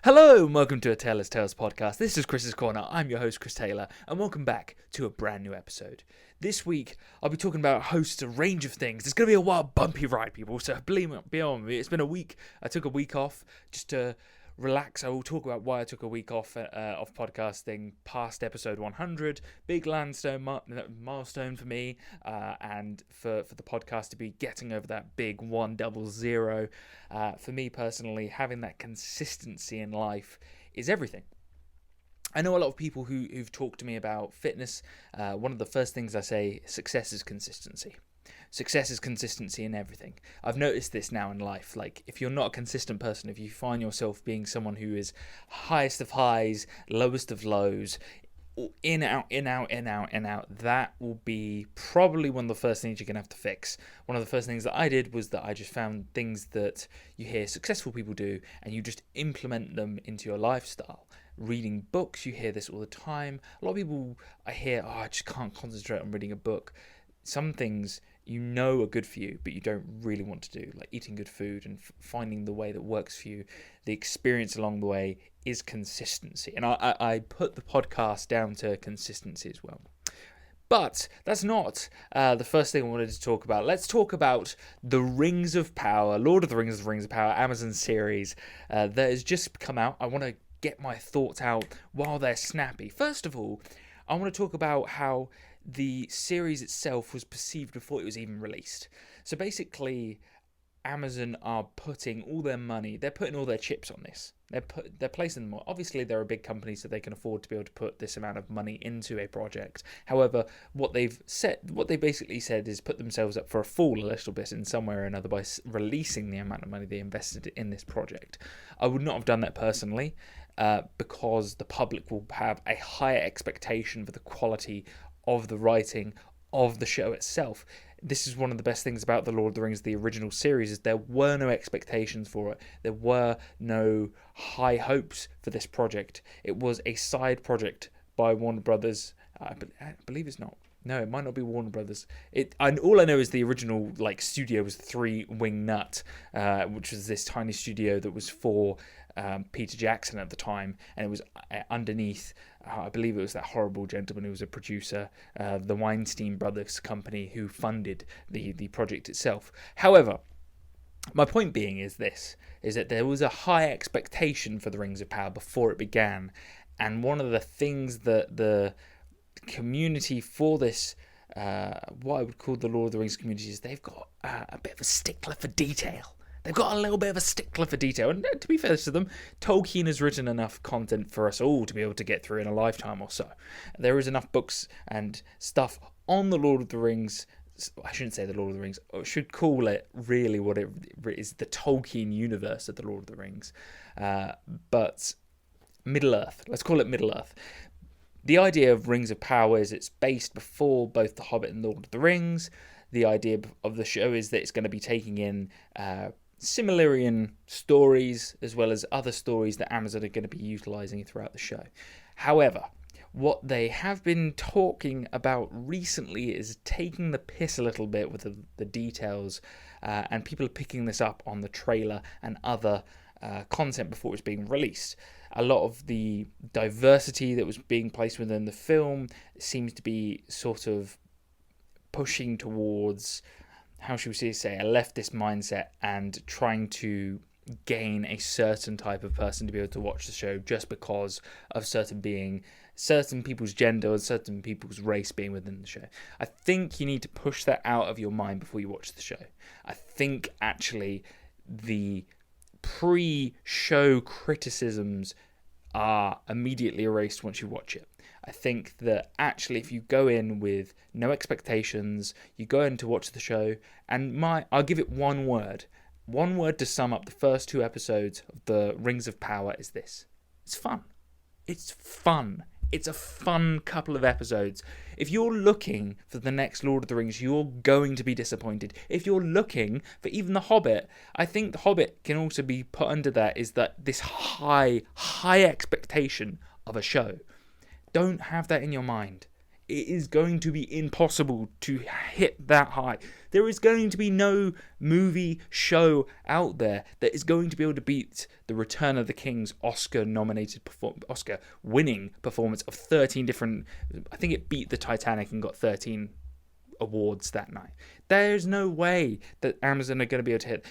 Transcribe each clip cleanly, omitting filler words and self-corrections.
Hello and welcome to a Taylor's Tales podcast. This is Chris's Corner. I'm your host, Chris Taylor, and welcome back to a brand new episode. This week, I'll be talking about a range of things. It's going to be a wild, bumpy ride, people, so be on me. It's been a week. I took a week off just to relax. I will talk about why I took a week off podcasting past episode 100. Big milestone for me and for the podcast to be getting over that big 100. For me personally, having that consistency in life is everything. I know a lot of people who've talked to me about fitness. One of the first things I say, success is consistency. Success is consistency in everything. I've noticed this now in life. Like, if you're not a consistent person, if you find yourself being someone who is highest of highs, lowest of lows, in, out, that will be probably one of the first things you're going to have to fix. One of the first things that I did was that I just found things that you hear successful people do, and you just implement them into your lifestyle. Reading books, you hear this all the time. A lot of people I hear, I just can't concentrate on reading a book. Some things you know are good for you, but you don't really want to do, like eating good food and finding the way that works for you. The experience along the way is consistency. And I put the podcast down to consistency as well. But that's not the first thing I wanted to talk about. Let's talk about The Rings of Power, Lord of the Rings of Power, Amazon series that has just come out. I want to get my thoughts out while they're snappy. First of all, I want to talk about how the series itself was perceived before it was even released. So basically, Amazon are putting all their money, they're putting all their chips on this. They're placing them. Obviously, they're a big company, so they can afford to be able to put this amount of money into a project. However, what they basically said is put themselves up for a fall a little bit in some way or another by releasing the amount of money they invested in this project. I would not have done that personally, because the public will have a higher expectation for the quality of the writing of the show itself. This is one of the best things about The Lord of the Rings, the original series, is there were no expectations for it. There were no high hopes for this project. It was a side project by Warner Brothers. I believe it's not. No, it might not be Warner Brothers. All I know is the original studio was Three Wing Nut, which was this tiny studio that was for Peter Jackson at the time, and it was underneath, I believe it was that horrible gentleman who was a producer, the Weinstein Brothers company, who funded the project itself. However, my point being is that there was a high expectation for the Rings of Power before it began, and one of the things that the community for this, what I would call the Lord of the Rings community, is they've got a bit of a stickler for detail. They've got a little bit of a stickler for detail. And to be fair to them, Tolkien has written enough content for us all to be able to get through in a lifetime or so. There is enough books and stuff on the Lord of the Rings. I shouldn't say the Lord of the Rings. I should call it really what it is, the Tolkien universe of the Lord of the Rings. But Middle-earth. Let's call it Middle-earth. The idea of Rings of Power is it's based before both The Hobbit and Lord of the Rings. The idea of the show is that it's going to be taking in Silmarillion stories as well as other stories that Amazon are going to be utilising throughout the show. However, what they have been talking about recently is taking the piss a little bit with the details, and people are picking this up on the trailer and other content before it's being released. A lot of the diversity that was being placed within the film seems to be sort of pushing towards, how should we say, a leftist mindset, and trying to gain a certain type of person to be able to watch the show just because of certain people's gender or certain people's race being within the show. I think you need to push that out of your mind before you watch the show. I think actually the pre-show criticisms are immediately erased once you watch it. I think that actually if you go in with no expectations, you go in to watch the show, and I'll give it one word to sum up the first 2 episodes of the Rings of Power is this: it's fun. It's fun. It's a fun couple of episodes. If you're looking for the next Lord of the Rings, you're going to be disappointed. If you're looking for even The Hobbit, I think The Hobbit can also be put under that, is that this high expectation of a show. Don't have that in your mind. it is going to be impossible to hit that high. There is going to be no movie show out there that is going to be able to beat the Return of the King's Oscar-winning performance of 13 different. I think it beat the Titanic and got 13 awards that night. There's no way that Amazon are going to be able to hit.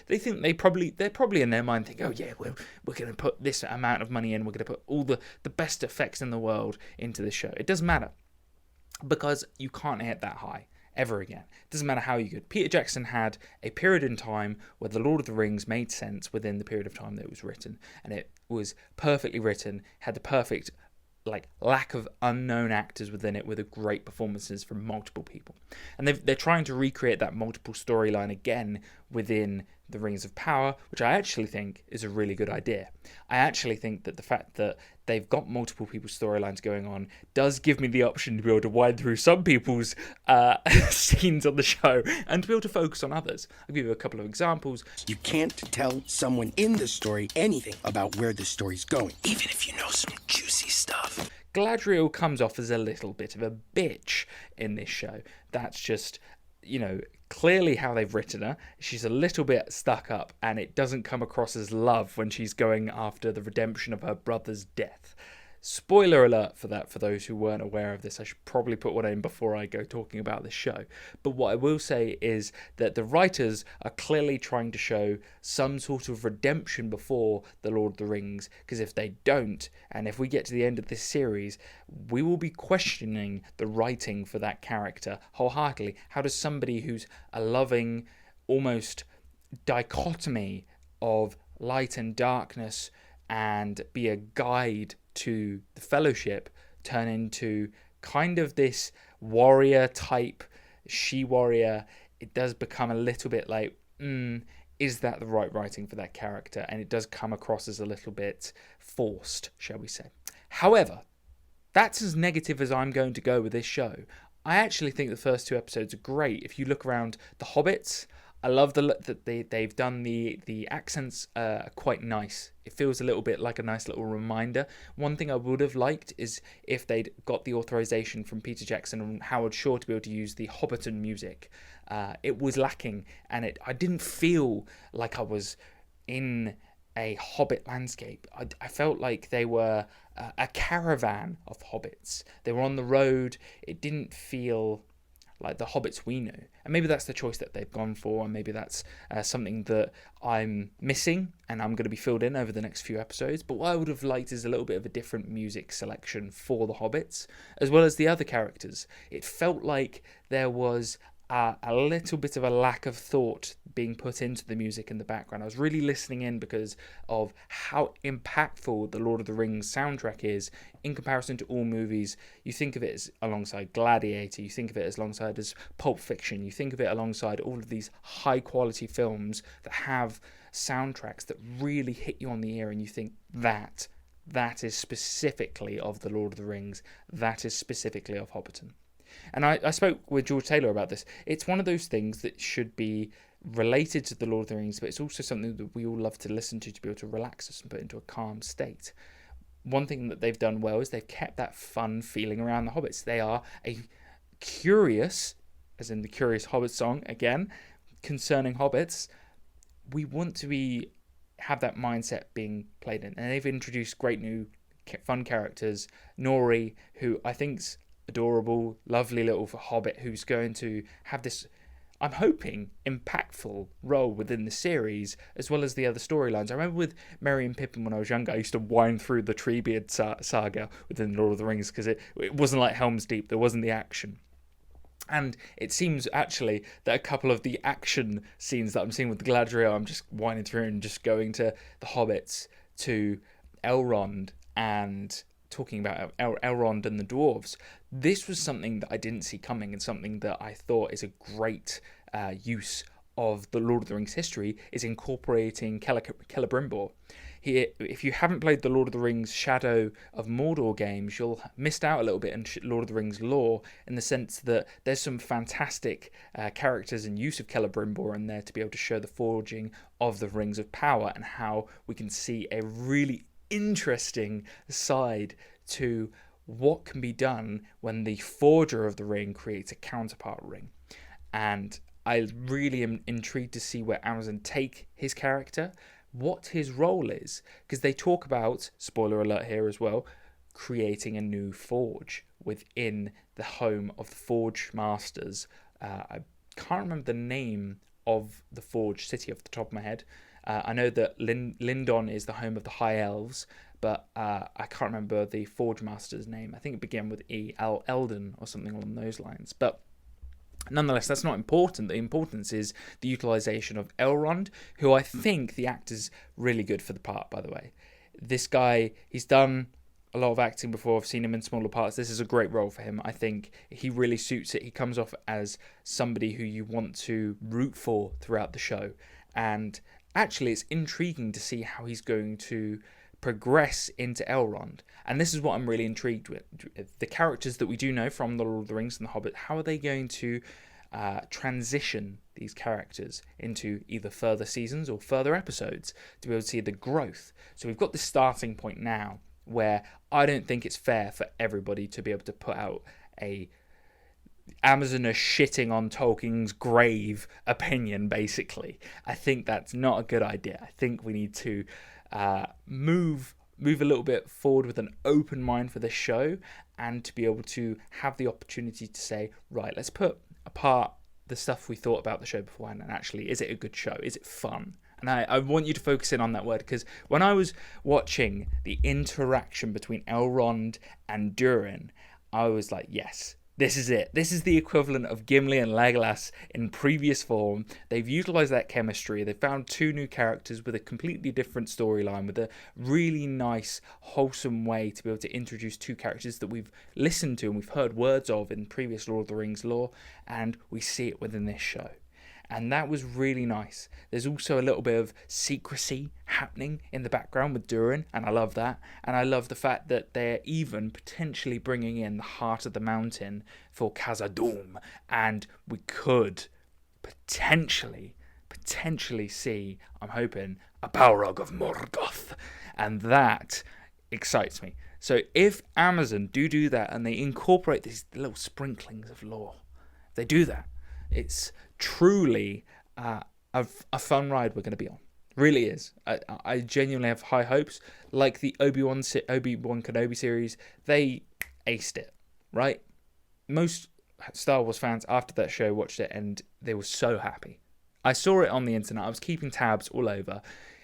They're probably in their mind think, oh yeah, we're going to put this amount of money in. We're going to put all the best effects in the world into this show. It doesn't matter, because you can't hit that high ever again. It doesn't matter how you could. Peter Jackson had a period in time where The Lord of the Rings made sense within the period of time that it was written, and it was perfectly written, had the perfect lack of unknown actors within it, with great performances from multiple people. And they're trying to recreate that multiple storyline again within the Rings of Power, which I actually think is a really good idea. I actually think that the fact that they've got multiple people's storylines going on does give me the option to be able to wide through some people's scenes on the show and to be able to focus on others. I'll give you a couple of examples. You can't tell someone in the story anything about where the story's going, even if you know some juicy stuff. Galadriel comes off as a little bit of a bitch in this show. That's just, clearly how they've written her. She's a little bit stuck up, and it doesn't come across as love when she's going after the redemption of her brother's death. Spoiler alert for that, for those who weren't aware of this. I should probably put one in before I go talking about this show. But what I will say is that the writers are clearly trying to show some sort of redemption before The Lord of the Rings, because if they don't, and if we get to the end of this series, we will be questioning the writing for that character wholeheartedly. How does somebody who's a loving, almost dichotomy of light and darkness and be a guide to the Fellowship turn into kind of this warrior type, she-warrior? It does become a little bit like, is that the right writing for that character? And it does come across as a little bit forced, shall we say. However, that's as negative as I'm going to go with this show. I actually think the first 2 episodes are great. If you look around the Hobbits, I love that they've done the accents quite nice. It feels a little bit like a nice little reminder. One thing I would have liked is if they'd got the authorization from Peter Jackson and Howard Shore to be able to use the Hobbiton music. It was lacking, and I didn't feel like I was in a Hobbit landscape. I felt like they were a caravan of hobbits. They were on the road. It didn't feel like the hobbits we knew. And maybe that's the choice that they've gone for, and maybe that's something that I'm missing and I'm going to be filled in over the next few episodes. But what I would have liked is a little bit of a different music selection for the hobbits, as well as the other characters. It felt like there was a little bit of a lack of thought being put into the music in the background. I was really listening in because of how impactful the Lord of the Rings soundtrack is in comparison to all movies. You think of it as alongside Gladiator, you think of it as alongside as Pulp Fiction, you think of it alongside all of these high quality films that have soundtracks that really hit you on the ear, and you think that is specifically of the Lord of the Rings, that is specifically of Hobbiton. And I spoke with George Taylor about this. It's one of those things that should be related to the Lord of the Rings, but it's also something that we all love to listen to be able to relax us and put into a calm state. One thing that they've done well is they've kept that fun feeling around the hobbits. They are a curious, as in the Curious Hobbit song, again, concerning hobbits. We want to have that mindset being played in. And they've introduced great new fun characters. Nori, who I think's adorable, lovely little hobbit who's going to have this, I'm hoping, impactful role within the series, as well as the other storylines. I remember with Merry and Pippin when I was younger, I used to wind through the Treebeard saga within Lord of the Rings because it wasn't like Helm's Deep, there wasn't the action. And it seems actually that a couple of the action scenes that I'm seeing with Galadriel, I'm just winding through and just going to the hobbits, to Elrond, and talking about Elrond and the dwarves. This was something that I didn't see coming, and something that I thought is a great use of the Lord of the Rings history, is incorporating Celebrimbor. Here, if you haven't played the Lord of the Rings Shadow of Mordor games, you'll missed out a little bit in Lord of the Rings lore, in the sense that there's some fantastic characters and use of Celebrimbor in there to be able to show the forging of the Rings of Power, and how we can see a really interesting side to what can be done when the forger of the ring creates a counterpart ring. And I really am intrigued to see where Amazon take his character, what his role is, because they talk about, spoiler alert here as well, creating a new forge within the home of the Forge Masters. I can't remember the name of the Forge city off the top of my head. I know that Lindon is the home of the High Elves, but I can't remember the Forge Master's name. I think it began with E. Eldon or something along those lines. But nonetheless, that's not important. The importance is the utilization of Elrond, who I think the actor's really good for the part, by the way. This guy, he's done a lot of acting before. I've seen him in smaller parts. This is a great role for him. I think he really suits it. He comes off as somebody who you want to root for throughout the show. And actually, it's intriguing to see how he's going to progress into Elrond. And this is what I'm really intrigued with. The characters that we do know from The Lord of the Rings and The Hobbit, how are they going to transition these characters into either further seasons or further episodes to be able to see the growth? So we've got this starting point now where I don't think it's fair for everybody to be able to put out a Amazon are shitting on Tolkien's grave opinion, basically. I think that's not a good idea. I think we need to move a little bit forward with an open mind for this show, and to be able to have the opportunity to say, right, let's put apart the stuff we thought about the show beforehand, and actually, is it a good show? Is it fun? And I want you to focus in on that word, because when I was watching the interaction between Elrond and Durin, I was like, yes, this is it. This is the equivalent of Gimli and Legolas in previous form. They've utilised that chemistry. They've found two new characters with a completely different storyline, with a really nice, wholesome way to be able to introduce two characters that we've listened to and we've heard words of in previous Lord of the Rings lore, and we see it within this show. And that was really nice. There's also a little bit of secrecy happening in the background with Durin, and I love that. And I love the fact that they're even potentially bringing in the Heart of the Mountain for Khazad-dûm, and we could potentially see, I'm hoping, a Balrog of Morgoth, and that excites me. So if Amazon do that and they incorporate these little sprinklings of lore, they do that, it's truly a fun ride we're going to be on. Really is. I genuinely have high hopes. Like the Obi-Wan Kenobi series, they aced it, right? Most Star Wars fans after that show watched it and they were so happy. I saw it on the internet. I was keeping tabs all over.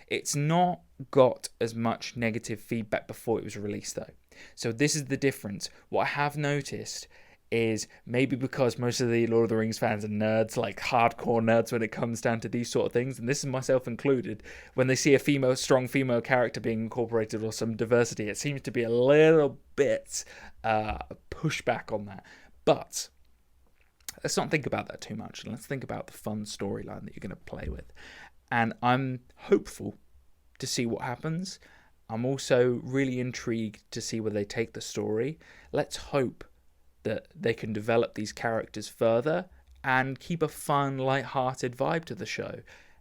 It's not got as much negative feedback before it was released, though. So this is the difference. What I have noticed is, maybe because most of the Lord of the Rings fans are nerds, like hardcore nerds when it comes down to these sort of things, and this is myself included, when they see a strong female character being incorporated or some diversity, it seems to be a little bit pushback on that. But let's not think about that too much. Let's think about the fun storyline that you're going to play with. And I'm hopeful to see what happens. I'm also really intrigued to see where they take the story. Let's hope that they can develop these characters further and keep a fun, light-hearted vibe to the show,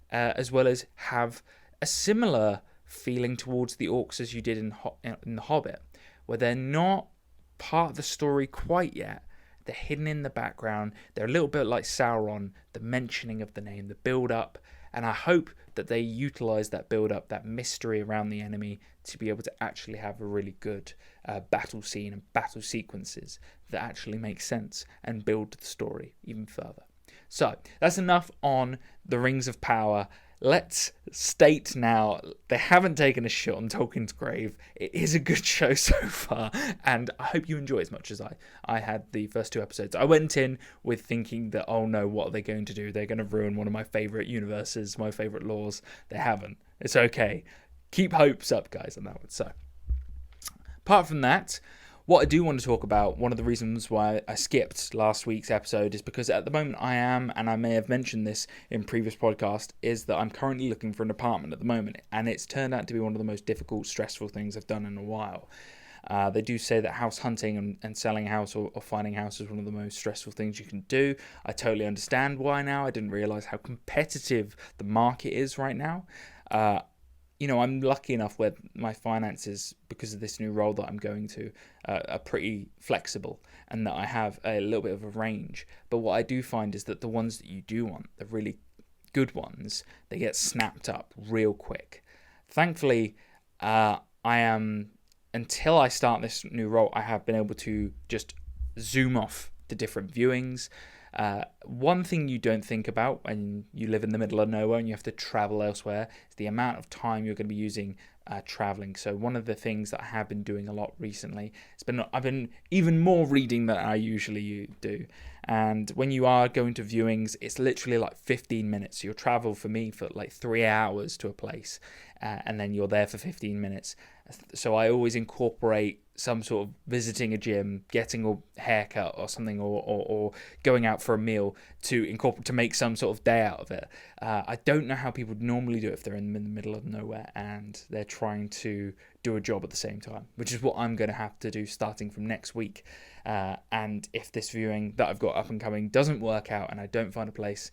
as well as have a similar feeling towards the orcs as you did in The Hobbit, where they're not part of the story quite yet. They're hidden in the background. They're a little bit like Sauron, the mentioning of the name, the build-up, and I hope that they utilise that build-up, that mystery around the enemy, to be able to actually have a really good battle scene and battle sequences that actually make sense and build the story even further. So that's enough on the Rings of Power. Let's state now, they haven't taken a shot on Tolkien's grave. It is a good show so far, and I hope you enjoy it as much as I had the first two episodes. I went in with thinking that, oh no, what are they going to do? They're going to ruin one of my favourite universes, my favourite laws. They haven't. It's okay. Keep hopes up, guys, on that one. So, apart from that, what I do want to talk about, one of the reasons why I skipped last week's episode, is because at the moment I am, and I may have mentioned this in previous podcast, is that I'm currently looking for an apartment at the moment, and it's turned out to be one of the most difficult, stressful things I've done in a while. They do say that house hunting and selling a house or finding a house is one of the most stressful things you can do. I totally understand why now. I didn't realise how competitive the market is right now. I'm lucky enough where my finances, because of this new role that I'm going to, are pretty flexible, and that I have a little bit of a range. But what I do find is that the ones that you do want, the really good ones, they get snapped up real quick. Thankfully, until I start this new role, I have been able to just zoom off to different viewings. One thing you don't think about when you live in the middle of nowhere and you have to travel elsewhere is the amount of time you're going to be using traveling. So one of the things that I have been doing a lot recently, I've been even more reading than I usually do. And when you are going to viewings, it's literally like 15 minutes. You'll travel for me for like 3 hours to a place, and then you're there for 15 minutes. So I always incorporate some sort of visiting a gym, getting a haircut or something, or going out for a meal to make some sort of day out of it. I don't know how people normally do it if they're in the middle of nowhere and they're trying to do a job at the same time, which is what I'm going to have to do starting from next week. And if this viewing that I've got up and coming doesn't work out and I don't find a place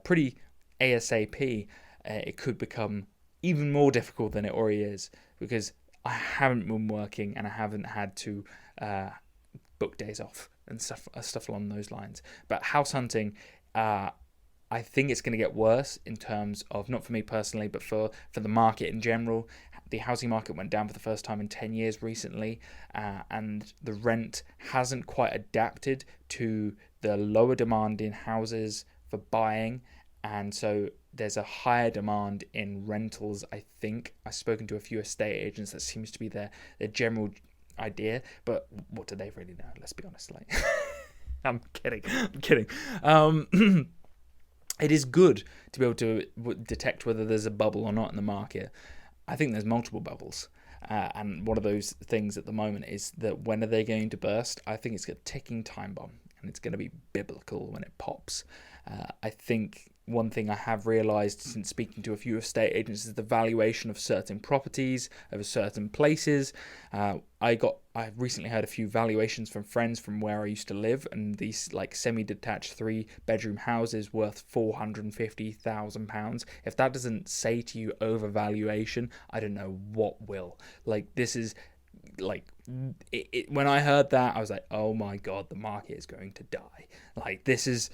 pretty ASAP, it could become even more difficult than it already is, because I haven't been working and I haven't had to book days off and stuff along those lines. But house hunting, I think it's going to get worse in terms of, not for me personally, but for the market in general. The housing market went down for the first time in 10 years recently, and the rent hasn't quite adapted to the lower demand in houses for buying, and so there's a higher demand in rentals. I think I've spoken to a few estate agents, that seems to be their general idea, but what do they really know? Let's be honest. I'm kidding. It is good to be able to detect whether there's a bubble or not in the market. I think there's multiple bubbles. And one of those things at the moment is that, when are they going to burst? I think it's a ticking time bomb, and it's going to be biblical when it pops. I think one thing I have realised since speaking to a few estate agents is the valuation of certain properties, of certain places. I recently heard a few valuations from friends from where I used to live, and these like semi-detached 3-bedroom houses worth £450,000. If that doesn't say to you overvaluation, I don't know what will. This is when I heard that, I was like, oh my god, the market is going to die. This is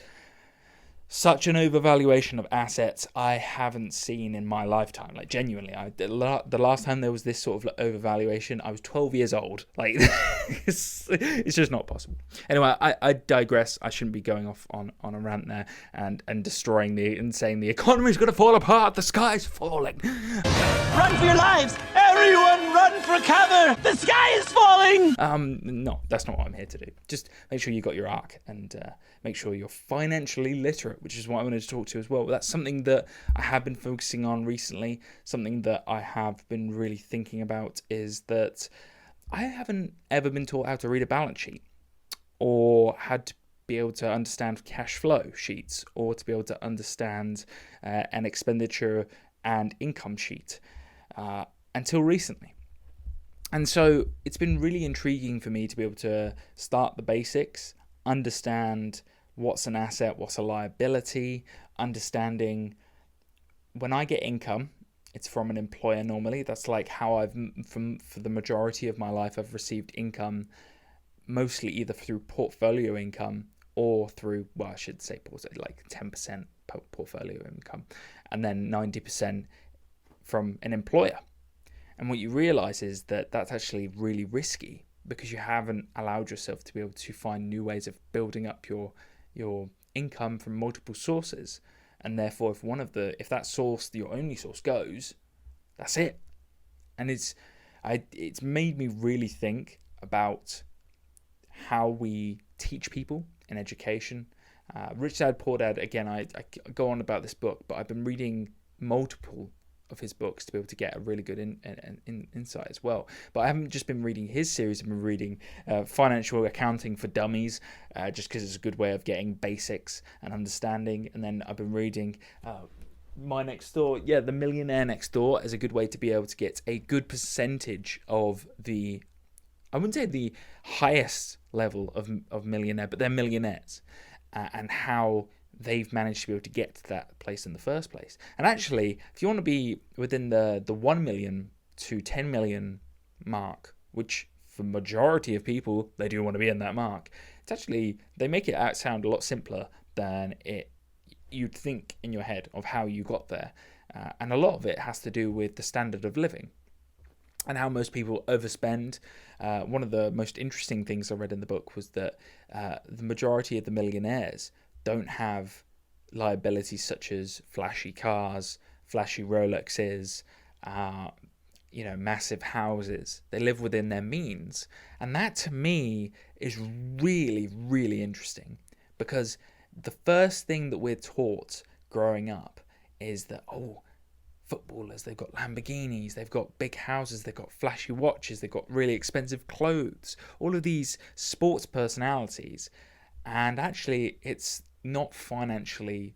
such an overvaluation of assets I haven't seen in my lifetime. Genuinely, the last time there was this sort of overvaluation, I was 12 years old. It's just not possible. Anyway, I digress. I shouldn't be going off on a rant there and destroying and saying the economy's going to fall apart, the sky's falling. Run for your lives! Everyone run for cover! The sky is falling! No, that's not what I'm here to do. Just make sure you got your ARC, and make sure you're financially literate, which is what I wanted to talk to as well. That's something that I have been focusing on recently. Something that I have been really thinking about is that I haven't ever been taught how to read a balance sheet, or had to be able to understand cash flow sheets, or to be able to understand an expenditure and income sheet until recently. And so it's been really intriguing for me to be able to start the basics, understand what's an asset, what's a liability, understanding when I get income, it's from an employer normally. That's how for the majority of my life, I've received income, mostly either through portfolio income or through, I should say 10% portfolio income, and then 90% from an employer. And what you realize is that that's actually really risky, because you haven't allowed yourself to be able to find new ways of building up your income from multiple sources. And therefore, if that source, your only source, goes, that's it. And it's made me really think about how we teach people in education. Rich Dad Poor Dad, again, I go on about this book, but I've been reading multiple of his books to be able to get a really good insight as well. But I haven't just been reading his series. I've been reading Financial Accounting for Dummies, just because it's a good way of getting basics and understanding. And then I've been reading My Next Door, The Millionaire Next Door, as a good way to be able to get a good percentage of the, I wouldn't say the highest level of millionaire, but they're millionaires, and how they've managed to be able to get to that place in the first place. And actually, if you want to be within the 1 million to 10 million mark, which for majority of people, they do want to be in that mark, it's actually, they make it out sound a lot simpler than you'd think in your head of how you got there. And a lot of it has to do with the standard of living and how most people overspend. One of the most interesting things I read in the book was that the majority of the millionaires don't have liabilities such as flashy cars, flashy Rolexes, massive houses. They live within their means. And that to me is really, really interesting, because the first thing that we're taught growing up is that, footballers, they've got Lamborghinis, they've got big houses, they've got flashy watches, they've got really expensive clothes, all of these sports personalities. And actually, it's not financially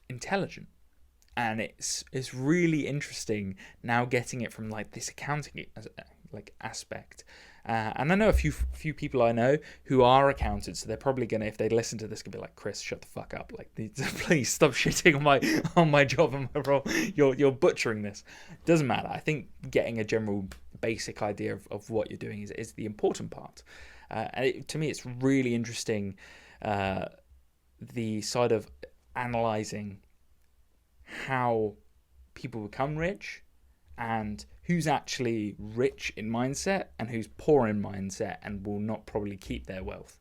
intelligent. And it's really interesting now getting it from like this accounting aspect. And I know a few people I know who are accountants, so they're probably gonna, if they listen to this, gonna be like, Chris, shut the fuck up! Like, please stop shitting on my job and my role. You're butchering this. Doesn't matter. I think getting a general basic idea of what you're doing is the important part. And to me, it's really interesting, the side of analyzing how people become rich and who's actually rich in mindset and who's poor in mindset and will not probably keep their wealth.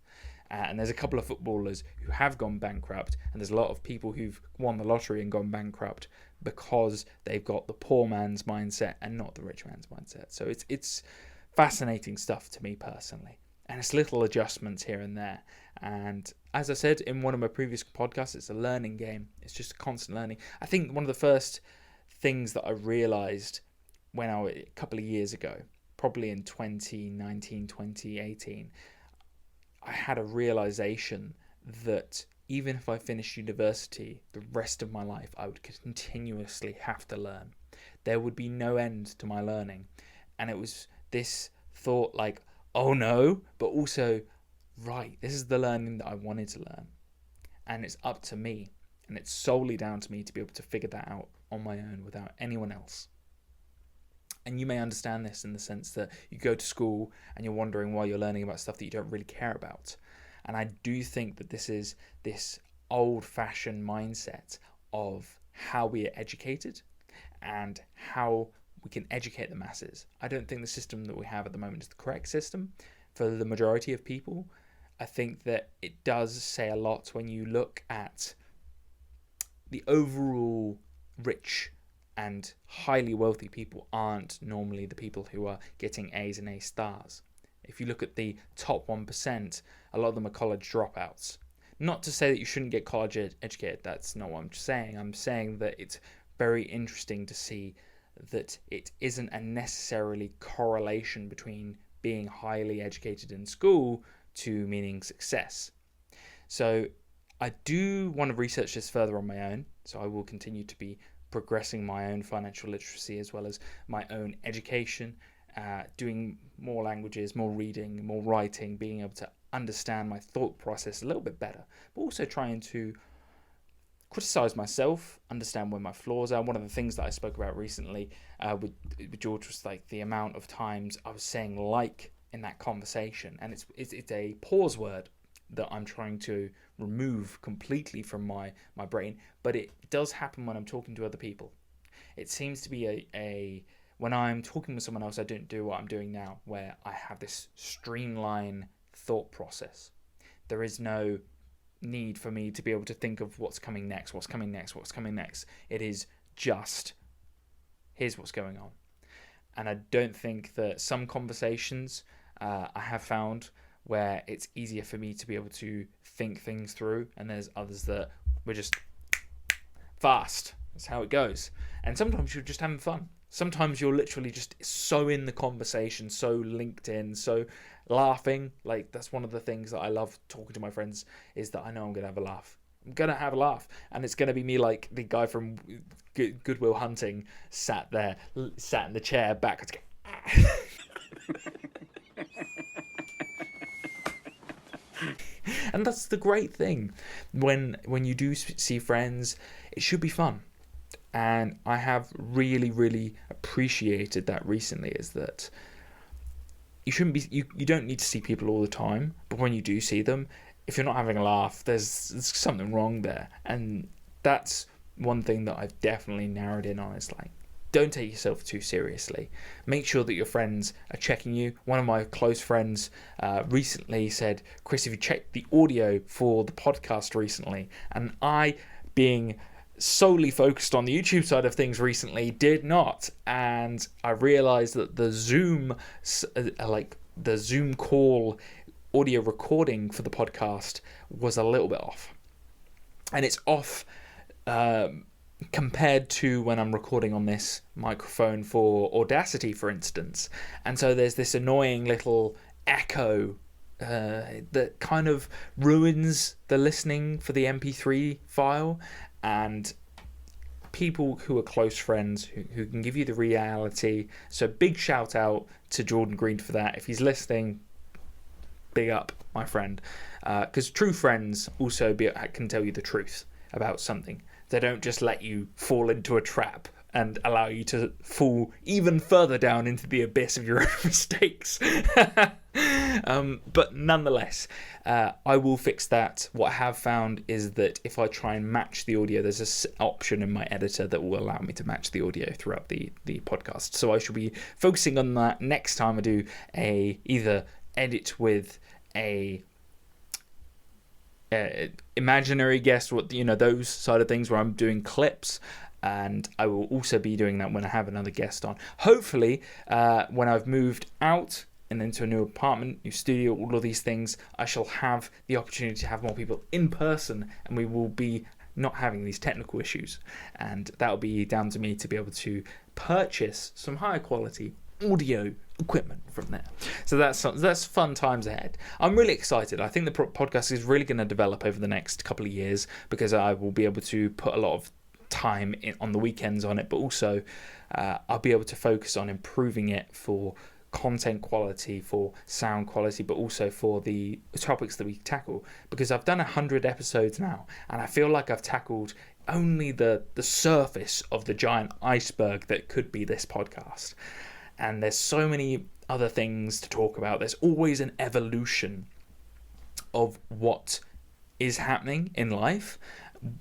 And there's a couple of footballers who have gone bankrupt, and there's a lot of people who've won the lottery and gone bankrupt because they've got the poor man's mindset and not the rich man's mindset. So it's fascinating stuff to me personally. And it's little adjustments here and there. And as I said in one of my previous podcasts, it's a learning game. It's just constant learning. I think one of the first things that I realized a couple of years ago, probably in 2019, 2018, I had a realization that even if I finished university, the rest of my life, I would continuously have to learn. There would be no end to my learning. And it was this thought like, oh no, but also, right, this is the learning that I wanted to learn. And it's up to me. And it's solely down to me to be able to figure that out on my own without anyone else. And you may understand this in the sense that you go to school and you're wondering why you're learning about stuff that you don't really care about. And I do think that this is this old-fashioned mindset of how we are educated and how we can educate the masses. I don't think the system that we have at the moment is the correct system for the majority of people. I think that it does say a lot when you look at the overall rich and highly wealthy people aren't normally the people who are getting A's and A stars. If you look at the top 1%, a lot of them are college dropouts. Not to say that you shouldn't get college educated, that's not what I'm saying. I'm saying that it's very interesting to see that it isn't a necessarily correlation between being highly educated in school to meaning success. So I do want to research this further on my own, so I will continue to be progressing my own financial literacy as well as my own education, doing more languages, more reading, more writing, being able to understand my thought process a little bit better, but also trying to criticize myself, understand where my flaws are. One of the things that I spoke about recently with George was like the amount of times I was saying like in that conversation, and it's a pause word that I'm trying to remove completely from my brain, but it does happen when I'm talking to other people. It seems to be when I'm talking with someone else, I don't do what I'm doing now, where I have this streamlined thought process. There is no need for me to be able to think of what's coming next. It is just, here's what's going on. And I don't think that some conversations I have found where it's easier for me to be able to think things through, and there's others that we're just fast. That's how it goes. And sometimes you're just having fun. Sometimes you're literally just so in the conversation, so linked in, so laughing. Like, that's one of the things that I love talking to my friends, is that I know I'm going to have a laugh. I'm going to have a laugh. And it's going to be me like the guy from Good Will Hunting, sat in the chair backwards. And that's the great thing. When you do see friends, it should be fun. And I have really, really appreciated that recently, is that you don't need to see people all the time, but when you do see them, if you're not having a laugh, there's something wrong there. And that's one thing that I've definitely narrowed in on, is like, don't take yourself too seriously. Make sure that your friends are checking you. One of my close friends recently said, Chris, have you checked the audio for the podcast recently? And I, being solely focused on the YouTube side of things recently, did not. And I realized that the Zoom call audio recording for the podcast was a little bit off. And it's off compared to when I'm recording on this microphone for Audacity, for instance. And so there's this annoying little echo that kind of ruins the listening for the MP3 file. And people who are close friends who can give you the reality. So big shout out to Jordan Green for that. If he's listening, big up, my friend. Because true friends also can tell you the truth about something. They don't just let you fall into a trap and allow you to fall even further down into the abyss of your own mistakes. But nonetheless, I will fix that. What I have found is that if I try and match the audio, there's an option in my editor that will allow me to match the audio throughout the podcast. So I should be focusing on that next time I do either edit with a imaginary guest, those side of things where I'm doing clips. And I will also be doing that when I have another guest on. Hopefully, when I've moved out and into a new apartment, new studio, all of these things, I shall have the opportunity to have more people in person, and we will be not having these technical issues. And that will be down to me to be able to purchase some higher quality audio equipment from there. So that's fun times ahead. I'm really excited. I think the podcast is really going to develop over the next couple of years, because I will be able to put a lot of time on the weekends on it, but also I'll be able to focus on improving it for content quality, for sound quality, but also for the topics that we tackle, because I've done 100 episodes now, and I feel like I've tackled only the surface of the giant iceberg that could be this podcast. And there's so many other things to talk about. There's always an evolution of what is happening in life.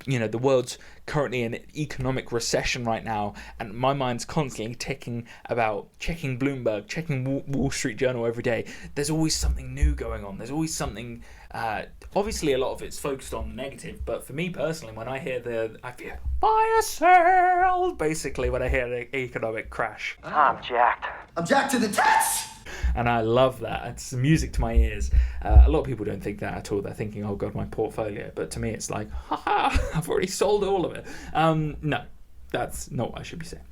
The world's currently in economic recession right now, and my mind's constantly ticking about checking Bloomberg, checking Wall Street Journal every day. There's always something new going on. There's always something. Obviously, a lot of it's focused on the negative, but for me personally, when I hear I feel buy a sell, basically when I hear the economic crash. I'm jacked. I'm jacked to the tits! And I love that. It's music to my ears. A lot of people don't think that at all. They're thinking, oh God, my portfolio. But to me, it's like, haha, I've already sold all of it. No, that's not what I should be saying.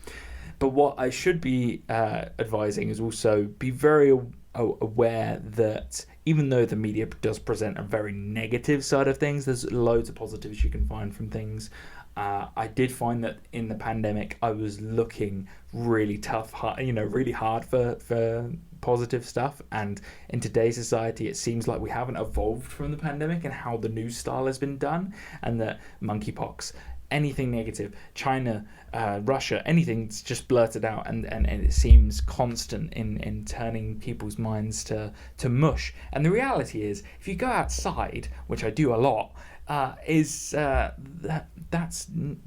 But what I should be advising is also be very aware that even though the media does present a very negative side of things, there's loads of positives you can find from things. I did find that in the pandemic, I was looking really really hard for positive stuff. And in today's society, it seems like we haven't evolved from the pandemic and how the news style has been done, and that monkeypox, anything negative, China, Russia, anything's just blurted out, and it seems constant in turning people's minds to mush. And the reality is, if you go outside, which I do a lot, that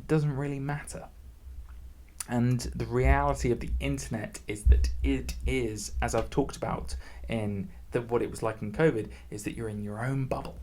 doesn't really matter. And the reality of the internet is that it is, as I've talked about in what it was like in COVID, is that you're in your own bubble.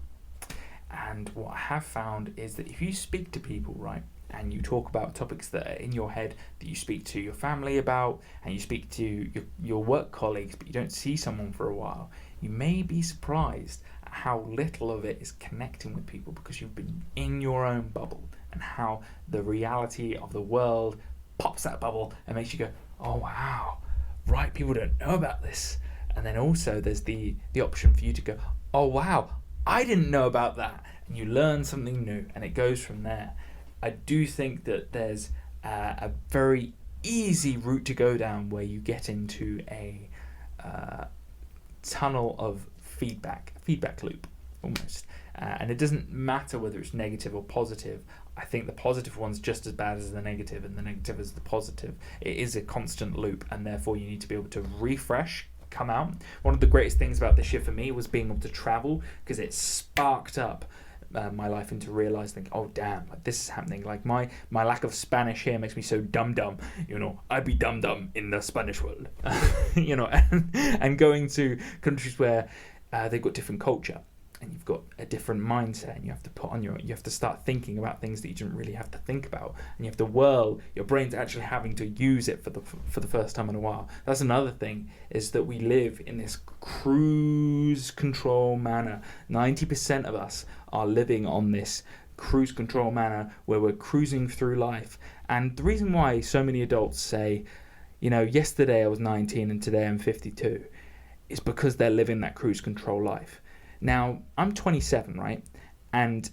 And what I have found is that if you speak to people, right, and you talk about topics that are in your head, that you speak to your family about, and you speak to your work colleagues, but you don't see someone for a while, you may be surprised at how little of it is connecting with people, because you've been in your own bubble, and how the reality of the world pops that bubble and makes you go, oh wow, right, people don't know about this. And then also there's the option for you to go, oh wow, I didn't know about that, and you learn something new, and it goes from there. I do think that there's a very easy route to go down where you get into a tunnel of feedback loop. almost. And it doesn't matter whether it's negative or positive. I think the positive one's just as bad as the negative, and the negative is the positive. It is a constant loop, and therefore you need to be able to refresh, come out. One of the greatest things about this year for me was being able to travel, because it sparked up my life into realizing, oh damn, like this is happening. Like my lack of Spanish here makes me so dumb. I'd be dumb in the Spanish world. And going to countries where they've got different culture, and you've got a different mindset, and you have to start thinking about things that you didn't really have to think about, and you have to your brain's actually having to use it for the first time in a while. That's another thing, is that we live in this cruise control manner. 90% of us are living on this cruise control manner where we're cruising through life. And the reason why so many adults say, yesterday I was 19 and today I'm 52, is because they're living that cruise control life. Now, I'm 27, right? And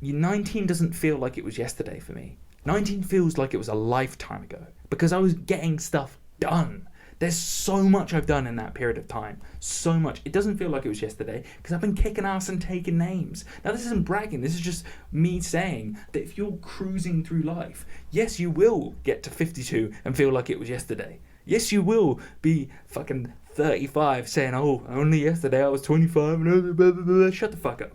19 doesn't feel like it was yesterday for me. 19 feels like it was a lifetime ago, because I was getting stuff done. There's so much I've done in that period of time. So much. It doesn't feel like it was yesterday, because I've been kicking ass and taking names. Now, this isn't bragging. This is just me saying that if you're cruising through life, yes, you will get to 52 and feel like it was yesterday. Yes, you will be fucking 35 saying, oh, only yesterday I was 25 and blah, blah, blah. Shut the fuck up.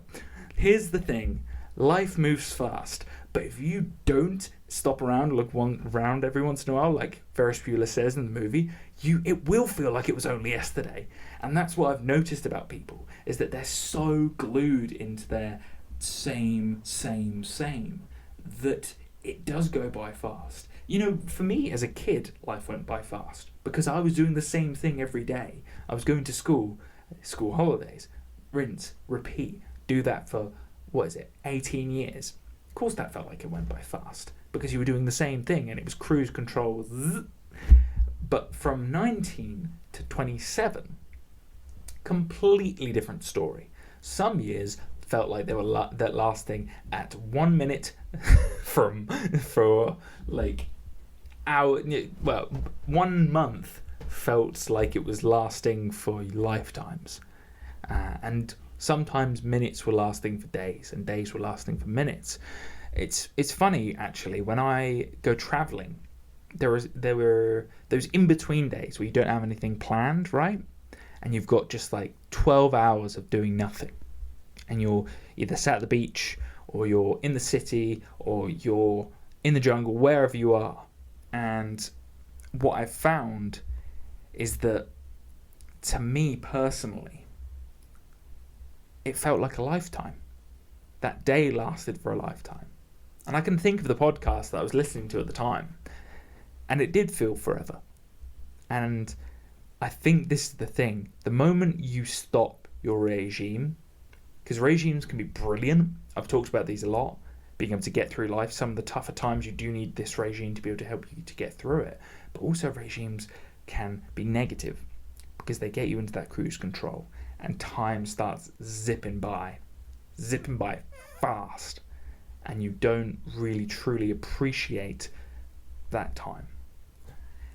Here's the thing. Life moves fast, but if you don't stop around, look around every once in a while, like Ferris Bueller says in the movie, it will feel like it was only yesterday. And that's what I've noticed about people, is that they're so glued into their same, that it does go by fast. For me as a kid, life went by fast because I was doing the same thing every day. I was going to school holidays, rinse, repeat, do that for, 18 years. Of course that felt like it went by fast because you were doing the same thing and it was cruise control. But from 19 to 27, completely different story. Some years felt like they were lasting at 1 minute for like hour. Well, 1 month felt like it was lasting for lifetimes, and sometimes minutes were lasting for days, and days were lasting for minutes. It's funny actually, when I go traveling, there were those in between days where you don't have anything planned, right? And you've got just like 12 hours of doing nothing. And you're either sat at the beach, or you're in the city, or you're in the jungle, wherever you are. And what I've found is that, to me personally, it felt like a lifetime. That day lasted for a lifetime. And I can think of the podcast that I was listening to at the time, and it did feel forever. And I think this is the thing. The moment you stop your regime, because regimes can be brilliant. I've talked about these a lot. Being able to get through life. Some of the tougher times you do need this regime to be able to help you to get through it. But also regimes can be negative because they get you into that cruise control and time starts zipping by fast. And you don't really truly appreciate that time.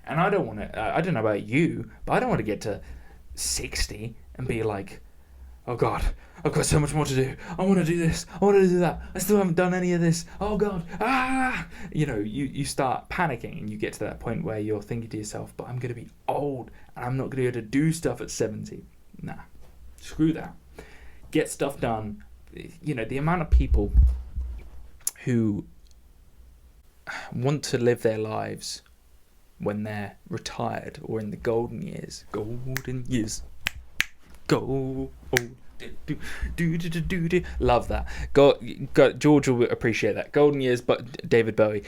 And I don't want to, I don't know about you, but I don't want to get to 60 and be like, oh God, I've got so much more to do. I want to do this. I want to do that. I still haven't done any of this. Oh God. You start panicking, and you get to that point where you're thinking to yourself, but I'm going to be old and I'm not going to be able to do stuff at 70. Nah, screw that. Get stuff done. The amount of people who want to live their lives when they're retired or in the golden years. Love that. George will appreciate that. Golden years, but David Bowie.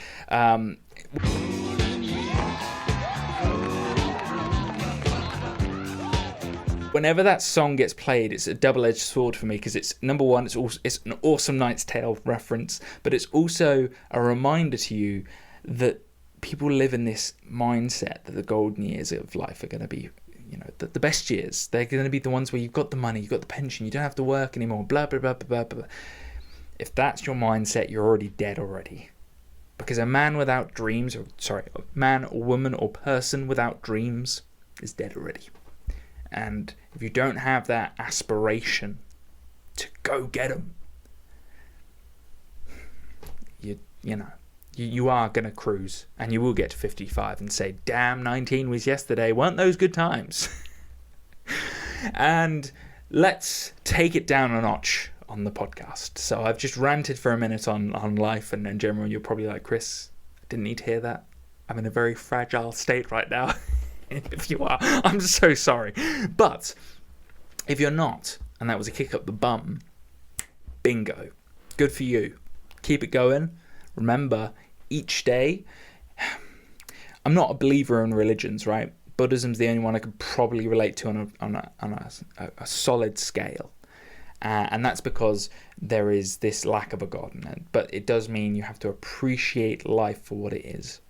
Whenever that song gets played, it's a double-edged sword for me, because it's, number one, it's an awesome Knight's Tale reference, but it's also a reminder to you that people live in this mindset that the golden years of life are going to be, the best years. They're going to be the ones where you've got the money, you've got the pension, you don't have to work anymore, blah, blah, blah, blah, blah. If that's your mindset, you're already dead already. Because a man without dreams, man or woman or person without dreams is dead already. And if you don't have that aspiration to go go get them. You are going to cruise, and you will get to 55 and say, damn, 19 was yesterday. Weren't those good times? And let's take it down a notch on the podcast. So I've just ranted for a minute on life, and in general, you're probably like, Chris, I didn't need to hear that. I'm in a very fragile state right now. If you are, I'm so sorry. But if you're not, and that was a kick up the bum, bingo. Good for you. Keep it going. Remember, each day, I'm not a believer in religions, right? Buddhism's the only one I could probably relate to on a solid scale. And that's because there is this lack of a God in it. But it does mean you have to appreciate life for what it is.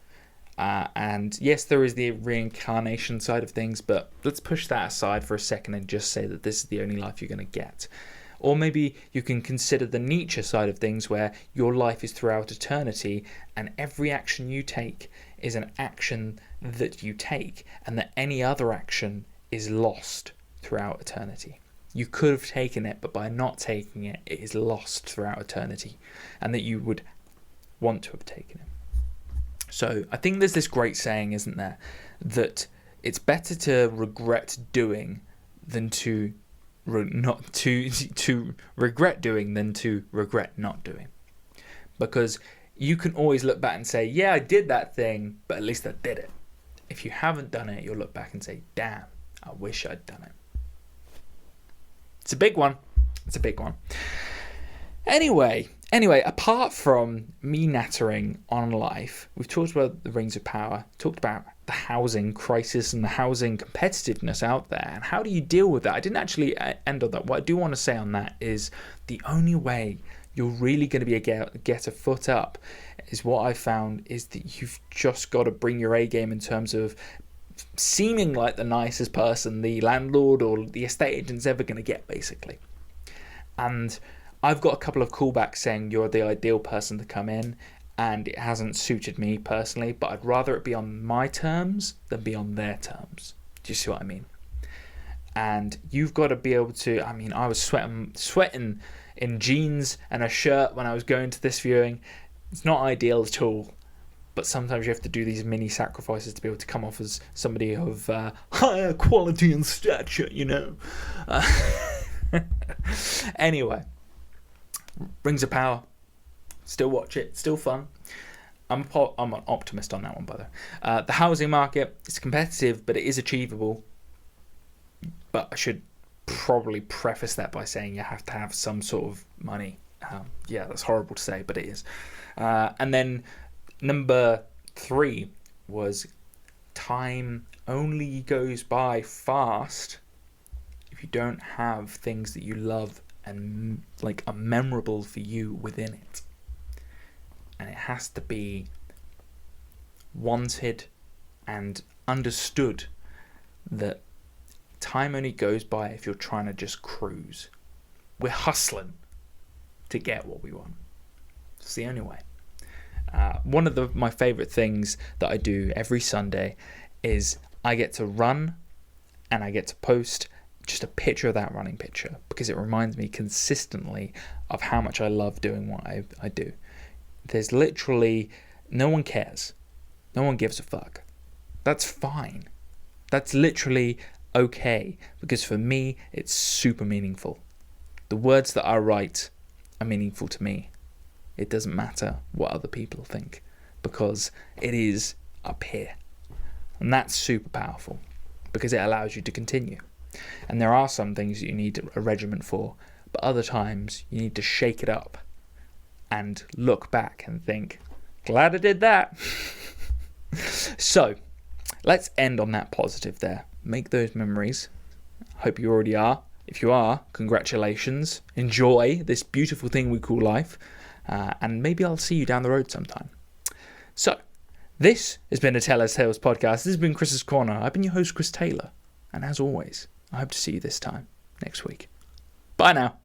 And yes, there is the reincarnation side of things, but let's push that aside for a second and just say that this is the only life you're going to get. Or maybe you can consider the Nietzsche side of things, where your life is throughout eternity, and every action you take is an action that you take, and that any other action is lost throughout eternity. You could have taken it, but by not taking it, it is lost throughout eternity, and that you would want to have taken it. So I think there's this great saying, isn't there, that it's better to regret doing than to regret doing than to regret not doing. Because you can always look back and say, yeah, I did that thing, but at least I did it. If you haven't done it, you'll look back and say, damn, I wish I'd done it. It's a big one. It's a big one. Anyway, apart from me nattering on life, we've talked about the Rings of Power, talked about the housing crisis and the housing competitiveness out there, and how do you deal with that? I didn't actually end on that. What I do want to say on that is the only way you're really going to be able to get a foot up is what I found is that you've just got to bring your A game in terms of seeming like the nicest person the landlord or the estate agent's ever going to get, basically. And I've got a couple of callbacks saying you're the ideal person to come in, and it hasn't suited me personally, but I'd rather it be on my terms than be on their terms. Do you see what I mean? And you've got to be able to, I was sweating in jeans and a shirt when I was going to this viewing. It's not ideal at all, but sometimes you have to do these mini sacrifices to be able to come off as somebody of higher quality and stature, you know. Anyway, Rings of Power. Still watch it. Still fun. I'm an optimist on that one, by the way. The housing market is competitive, but it is achievable. But I should probably preface that by saying you have to have some sort of money. Yeah, that's horrible to say, but it is. And then number 3 was time only goes by fast if you don't have things that you love and like are memorable for you within it. And it has to be wanted and understood that time only goes by if you're trying to just cruise. We're hustling to get what we want. It's the only way. One of my favourite things that I do every Sunday is I get to run and I get to post just a picture of that running picture, because it reminds me consistently of how much I love doing what I do. There's literally no one cares. No one gives a fuck. That's fine. That's literally okay, because for me, it's super meaningful. The words that I write are meaningful to me. It doesn't matter what other people think, because it is up here. And that's super powerful, because it allows you to continue. And there are some things that you need a regiment for, but other times you need to shake it up and look back and think, glad I did that. So, let's end on that positive there. Make those memories. Hope you already are. If you are, congratulations. Enjoy this beautiful thing we call life. And maybe I'll see you down the road sometime. So, this has been a Teller's Tales podcast. This has been Chris's Corner. I've been your host, Chris Taylor. And as always, I hope to see you this time next week. Bye now.